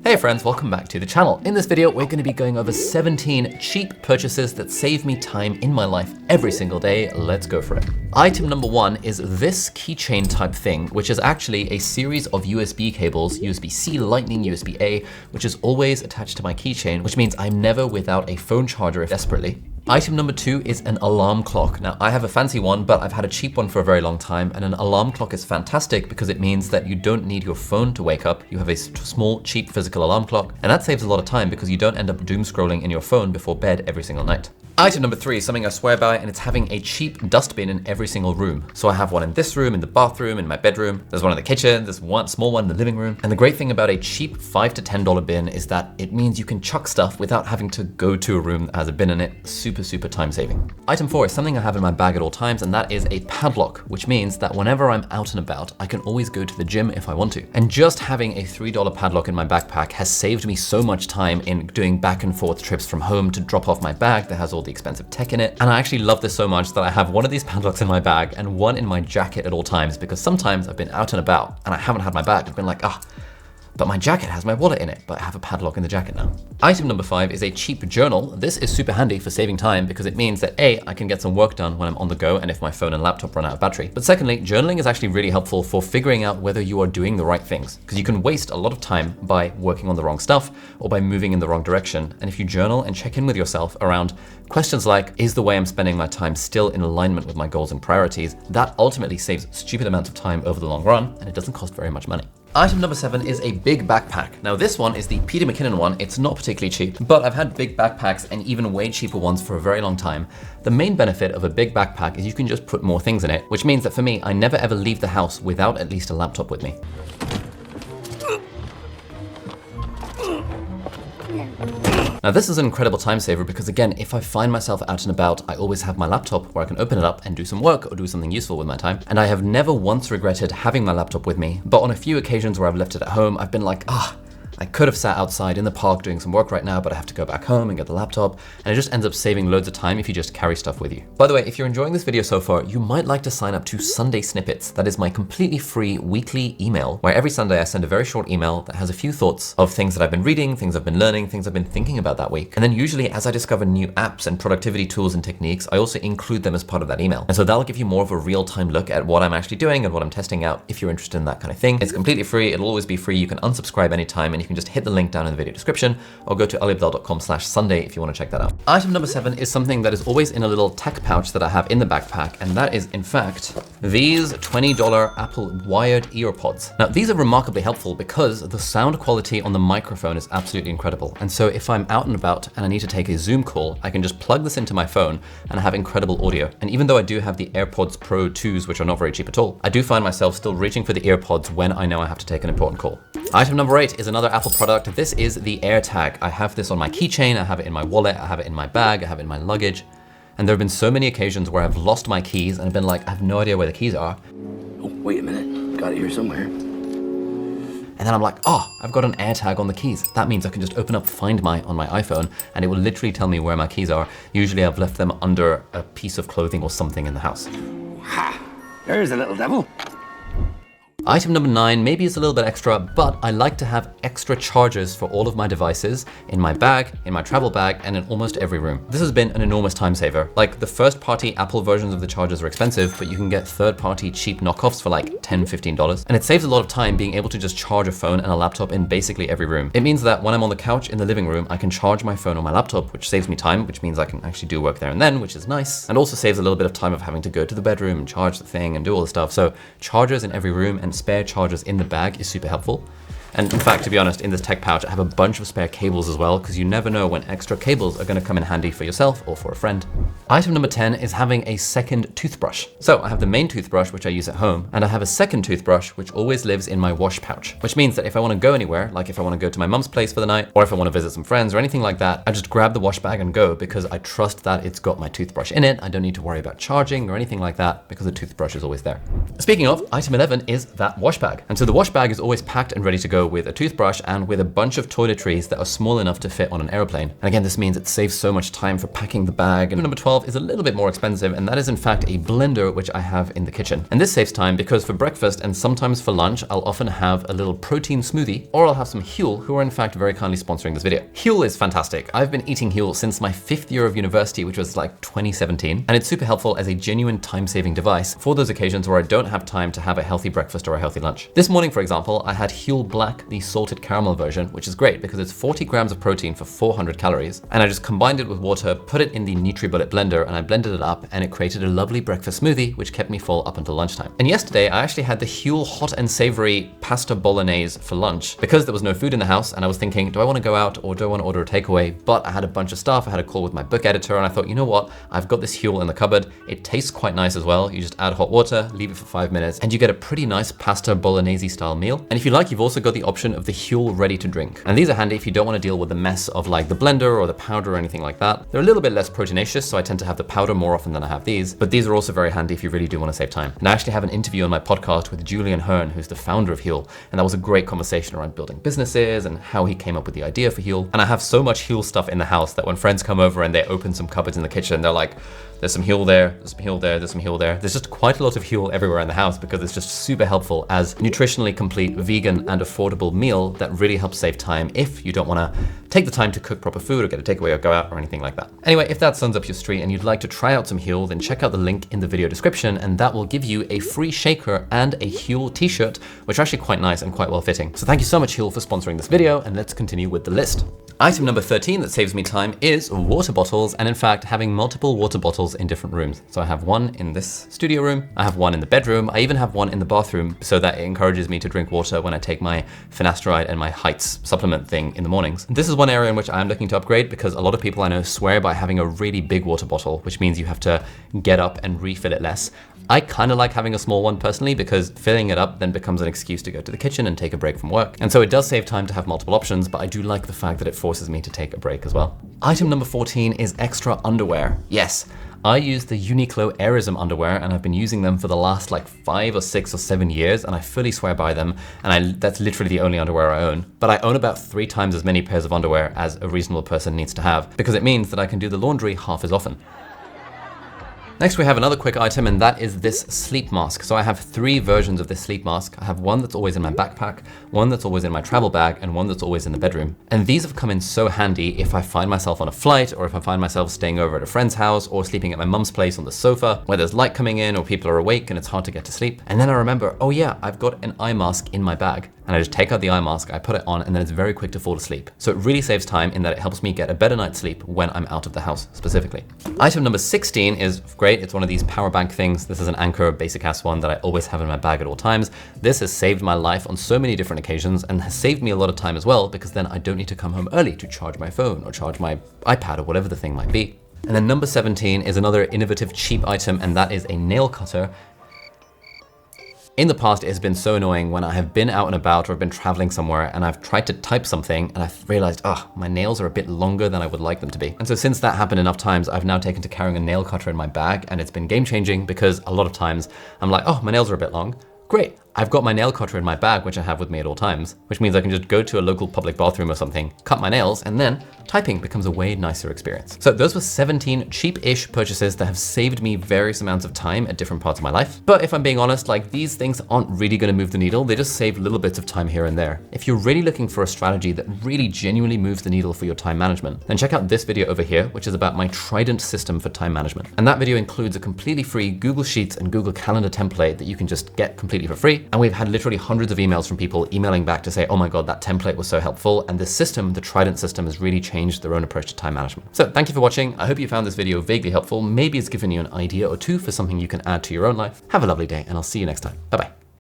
Hey friends, welcome back to the channel. In this video, we're going to be going over 17 cheap purchases that save me time in my life every single day. Let's go for it. Item number one is this keychain type thing, which is actually a series of USB cables, USB-C, Lightning, USB-A, which is always attached to my keychain, which means I'm never without a phone charger if desperately. Item number two is an alarm clock. Now, I have a fancy one, but I've had a cheap one for a very long time, and an alarm clock is fantastic because it means that you don't need your phone to wake up. You have a small, cheap physical alarm clock, and that saves a lot of time because you don't end up doom scrolling in your phone before bed every single night. Item number three is something I swear by, and it's having a cheap dustbin in every single room. So I have one in this room, in the bathroom, in my bedroom. There's one in the kitchen, there's one small one in the living room. And the great thing about a cheap $5 to $10 bin is that it means you can chuck stuff without having to go to a room that has a bin in it. Super, super time saving. Item four is something I have in my bag at all times, and that is a padlock, which means that whenever I'm out and about, I can always go to the gym if I want to. And just having a $3 padlock in my backpack has saved me so much time in doing back and forth trips from home to drop off my bag that has all the expensive tech in it. And I actually love this so much that I have one of these padlocks in my bag and one in my jacket at all times, because sometimes I've been out and about and I haven't had my bag. I've been like, but my jacket has my wallet in it, but I have a padlock in the jacket now. Item number five is a cheap journal. This is super handy for saving time because it means that A, I can get some work done when I'm on the go and if my phone and laptop run out of battery. But secondly, journaling is actually really helpful for figuring out whether you are doing the right things, because you can waste a lot of time by working on the wrong stuff or by moving in the wrong direction. And if you journal and check in with yourself around questions like, is the way I'm spending my time still in alignment with my goals and priorities, that ultimately saves stupid amounts of time over the long run, and it doesn't cost very much money. Item number seven is a big backpack. Now this one is the Peter McKinnon one. It's not particularly cheap, but I've had big backpacks and even way cheaper ones for a very long time. The main benefit of a big backpack is you can just put more things in it, which means that for me, I never ever leave the house without at least a laptop with me. Now this is an incredible time saver because again, if I find myself out and about, I always have my laptop where I can open it up and do some work or do something useful with my time. And I have never once regretted having my laptop with me, but on a few occasions where I've left it at home, I've been like, I could have sat outside in the park doing some work right now, but I have to go back home and get the laptop. And it just ends up saving loads of time if you just carry stuff with you. By the way, if you're enjoying this video so far, you might like to sign up to Sunday Snippets. That is my completely free weekly email where every Sunday I send a very short email that has a few thoughts of things that I've been reading, things I've been learning, things I've been thinking about that week. And then usually as I discover new apps and productivity tools and techniques, I also include them as part of that email. And so that'll give you more of a real-time look at what I'm actually doing and what I'm testing out if you're interested in that kind of thing. It's completely free. It'll always be free. You can unsubscribe anytime and you can just hit the link down in the video description or go to aliabdaal.com/Sunday if you want to check that out. Item number seven is something that is always in a little tech pouch that I have in the backpack, and that is in fact these $20 Apple wired earpods. Now these are remarkably helpful because the sound quality on the microphone is absolutely incredible. And so if I'm out and about and I need to take a Zoom call, I can just plug this into my phone and I have incredible audio. And even though I do have the AirPods Pro 2s, which are not very cheap at all, I do find myself still reaching for the earpods when I know I have to take an important call. Item number eight is another Apple product. This is the AirTag. I have this on my keychain, I have it in my wallet, I have it in my bag, I have it in my luggage. And there have been so many occasions where I've lost my keys and I've been like, I have no idea where the keys are. Oh, wait a minute, got it here somewhere. And then I'm like, I've got an AirTag on the keys. That means I can just open up Find My on my iPhone and it will literally tell me where my keys are. Usually I've left them under a piece of clothing or something in the house. Ha! There's the little devil. Item number nine, maybe it's a little bit extra, but I like to have extra chargers for all of my devices in my bag, in my travel bag, and in almost every room. This has been an enormous time saver. Like the first party Apple versions of the chargers are expensive, but you can get third party cheap knockoffs for like $10, $15. And it saves a lot of time being able to just charge a phone and a laptop in basically every room. It means that when I'm on the couch in the living room, I can charge my phone or my laptop, which saves me time, which means I can actually do work there and then, which is nice. And also saves a little bit of time of having to go to the bedroom and charge the thing and do all the stuff. So chargers in every room and spare chargers in the bag is super helpful. And in fact, to be honest, in this tech pouch, I have a bunch of spare cables as well, because you never know when extra cables are going to come in handy for yourself or for a friend. Item number 10 is having a second toothbrush. So I have the main toothbrush, which I use at home, and I have a second toothbrush, which always lives in my wash pouch, which means that if I want to go anywhere, like if I want to go to my mum's place for the night, or if I want to visit some friends or anything like that, I just grab the wash bag and go, because I trust that it's got my toothbrush in it. I don't need to worry about charging or anything like that, because the toothbrush is always there. Speaking of, item 11 is that wash bag. And so the wash bag is always packed and ready to go go with a toothbrush and with a bunch of toiletries that are small enough to fit on an airplane. And again, this means it saves so much time for packing the bag. And number 12 is a little bit more expensive, and that is in fact a blender which I have in the kitchen. And this saves time because for breakfast and sometimes for lunch, I'll often have a little protein smoothie, or I'll have some Huel, who are in fact very kindly sponsoring this video. Huel is fantastic. I've been eating Huel since my 5th year of university, which was like 2017, and it's super helpful as a genuine time-saving device for those occasions where I don't have time to have a healthy breakfast or a healthy lunch. This morning, for example, I had Huel Black, the salted caramel version, which is great because it's 40 grams of protein for 400 calories, and I just combined it with water, put it in the NutriBullet blender, and I blended it up, and it created a lovely breakfast smoothie, which kept me full up until lunchtime. And yesterday, I actually had the Huel hot and savory pasta bolognese for lunch because there was no food in the house, and I was thinking, do I want to go out or do I want to order a takeaway? But I had a bunch of stuff. I had a call with my book editor, and I thought, you know what? I've got this Huel in the cupboard. It tastes quite nice as well. You just add hot water, leave it for 5 minutes, and you get a pretty nice pasta bolognese style meal. And if you like, you've also got the option of the Huel ready to drink. And these are handy if you don't want to deal with the mess of like the blender or the powder or anything like that. They're a little bit less proteinaceous, so I tend to have the powder more often than I have these, but these are also very handy if you really do want to save time. And I actually have an interview on my podcast with Julian Hearn, who's the founder of Huel, and that was a great conversation around building businesses and how he came up with the idea for Huel. And I have so much Huel stuff in the house that when friends come over and they open some cupboards in the kitchen, they're like, there's some Huel there, there's some Huel there, there's some Huel there. There's just quite a lot of Huel everywhere in the house because it's just super helpful as nutritionally complete, vegan and affordable meal that really helps save time if you don't want to take the time to cook proper food or get a takeaway or go out or anything like that. Anyway, if that sums up your street and you'd like to try out some Huel, then check out the link in the video description, and that will give you a free shaker and a Huel t-shirt, which are actually quite nice and quite well fitting. So thank you so much, Huel, for sponsoring this video, and let's continue with the list. Item number 13 that saves me time is water bottles, and in fact, having multiple water bottles in different rooms. So I have one in this studio room, I have one in the bedroom, I even have one in the bathroom so that it encourages me to drink water when I take my finasteride and my heights supplement thing in the mornings. This is one area in which I am looking to upgrade because a lot of people I know swear by having a really big water bottle, which means you have to get up and refill it less. I kind of like having a small one personally because filling it up then becomes an excuse to go to the kitchen and take a break from work. And so it does save time to have multiple options, but I do like the fact that it forces me to take a break as well. Item number 14 is extra underwear. Yes, I use the Uniqlo Airism underwear, and I've been using them for the last like 5 or 6 or 7 years, and I fully swear by them, and that's literally the only underwear I own. But I own about 3 times as many pairs of underwear as a reasonable person needs to have, because it means that I can do the laundry half as often. Next, we have another quick item, and that is this sleep mask. So I have 3 versions of this sleep mask. I have one that's always in my backpack, one that's always in my travel bag, and one that's always in the bedroom. And these have come in so handy if I find myself on a flight, or if I find myself staying over at a friend's house, or sleeping at my mum's place on the sofa, where there's light coming in, or people are awake and it's hard to get to sleep. And then I remember, oh yeah, I've got an eye mask in my bag. And I just take out the eye mask, I put it on, and then it's very quick to fall asleep. So it really saves time in that it helps me get a better night's sleep when I'm out of the house specifically. Item number 16 is great. It's one of these power bank things. This is an Anchor basic ass one that I always have in my bag at all times. This has saved my life on so many different occasions and has saved me a lot of time as well, because then I don't need to come home early to charge my phone or charge my iPad or whatever the thing might be. And then number 17 is another innovative cheap item, and that is a nail cutter. In the past, it has been so annoying when I have been out and about or I've been traveling somewhere and I've tried to type something and I've realized, my nails are a bit longer than I would like them to be. And so since that happened enough times, I've now taken to carrying a nail cutter in my bag, and it's been game changing because a lot of times I'm like, my nails are a bit long. Great, I've got my nail cutter in my bag, which I have with me at all times, which means I can just go to a local public bathroom or something, cut my nails, and then typing becomes a way nicer experience. So those were 17 cheap-ish purchases that have saved me various amounts of time at different parts of my life. But if I'm being honest, like, these things aren't really gonna move the needle, they just save little bits of time here and there. If you're really looking for a strategy that really genuinely moves the needle for your time management, then check out this video over here, which is about my Trident system for time management. And that video includes a completely free Google Sheets and Google Calendar template that you can just get completely for free. And we've had literally hundreds of emails from people emailing back to say, oh my God, that template was so helpful. And this system, the Trident system, has really changed their own approach to time management. So thank you for watching. I hope you found this video vaguely helpful. Maybe it's given you an idea or two for something you can add to your own life. Have a lovely day, and I'll see you next time. Bye-bye.